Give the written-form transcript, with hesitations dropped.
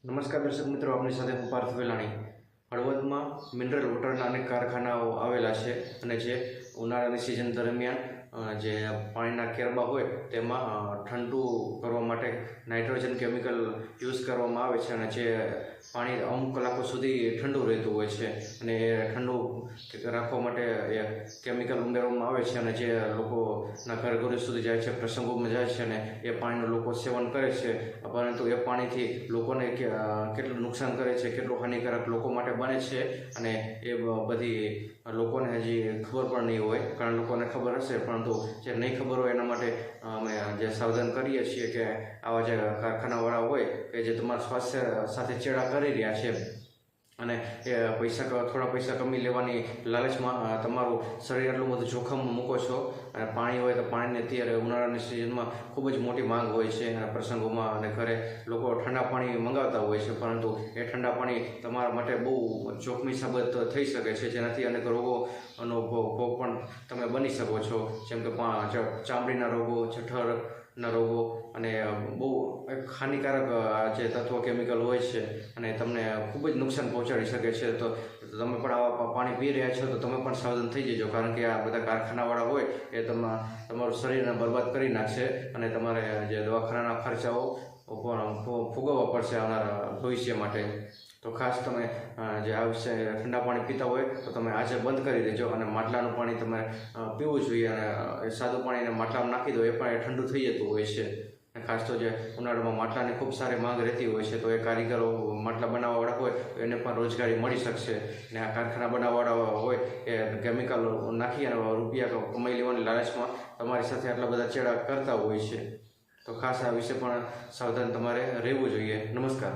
નમસ્કાર દર્શક મિત્રો, આપની સાથે હું પાર્થ વેલાણી। હળવદમાં મિનરલ વોટરના અનેક કારખાનાઓ આવેલા છે અને જે ઉનાળાની સિઝન દરમિયાન જે પાણીના કેરબા હોય તેમાં ઠંડુ કરવા માટે નાઇટ્રોજન કેમિકલ યુઝ કરવામાં આવે છે અને જે પાણી અમુક કલાકો સુધી ઠંડુ રહેતું હોય છે અને એ ઠંડુ રાખવા માટે એ કેમિકલ ઉમેરવામાં આવે છે અને જે લોકોના ઘર સુધી જાય છે, પ્રસંગોમાં જાય છે અને એ પાણીનું લોકો સેવન કરે છે, પરંતુ એ પાણીથી લોકોને કેટલું નુકસાન કરે છે, કેટલું હાનિકારક લોકો માટે બને છે અને એ બધી લોકોને હજી ખબર પણ નહીં હોય। ઘણા લોકોને ખબર હશે, પરંતુ જે નહીં ખબર હોય એના માટે અમે જે સાવધાન કરીએ છીએ કે આવા જે કારખાનાવાળા હોય કે જે તમારા સ્વાસ્થ્ય સાથે ચેડા કરી રહ્યા છે અને એ થોડા પૈસા કમી લેવાની લાલચમાં તમારું શરીર એટલું બધું જોખમમાં મૂકો છો। અને પાણી હોય તો પાણીની અત્યારે ઉનાળાની સિઝનમાં ખૂબ જ મોટી માંગ હોય છે અને પ્રસંગોમાં અને ઘરે લોકો ઠંડા પાણી મંગાવતા હોય છે, પરંતુ એ ઠંડા પાણી તમારા માટે બહુ જોખમી સાબિત થઈ શકે છે, જેનાથી અનેક રોગોનો ભોગ પણ તમે બની શકો છો, જેમ કે ચામડીના રોગો, જઠરના રોગો અને બહુ એક હાનિકારક જે તત્વો કેમિકલ હોય છે અને તમને ખૂબ જ નુકસાન પહોંચાડી શકે છે। તો તમે પણ આવા પાણી પી રહ્યા છો તો તમે પણ સાવધાન થઈ જજો, કારણ કે આ બધા કારખાનાવાળા હોય એ તમારું શરીરને બરબાદ કરી નાખશે અને તમારે જે દવાખાનાના ખર્ચાઓ પણ ભોગવવા પડશે આવનારા ભવિષ્ય માટે। તો ખાસ તમે જે આ વિશે ઠંડા પાણી પીતા હોય તો તમે આજે બંધ કરી દેજો અને માટલાનું પાણી તમે પીવું જોઈએ અને સાદું પાણી એને માટલામાં નાખી દો, એ પણ ઠંડુ થઈ જતું હોય છે। અને ખાસ તો જે ઉનાળામાં માટલાની ખૂબ સારી માંગ રહેતી હોય છે, તો એ કારીગરો માટલા બનાવવાવાળા હોય તો એને પણ રોજગારી મળી શકશે અને આ કારખાના બનાવવાવાળા હોય એ કેમિકલ નાખી અને રૂપિયા કમાઈ લેવાની લાલચમાં તમારી સાથે આટલા બધા ચેડા કરતા હોય છે। તો ખાસ આ વિશે પણ સાવધાન તમારે રહેવું જોઈએ। નમસ્કાર।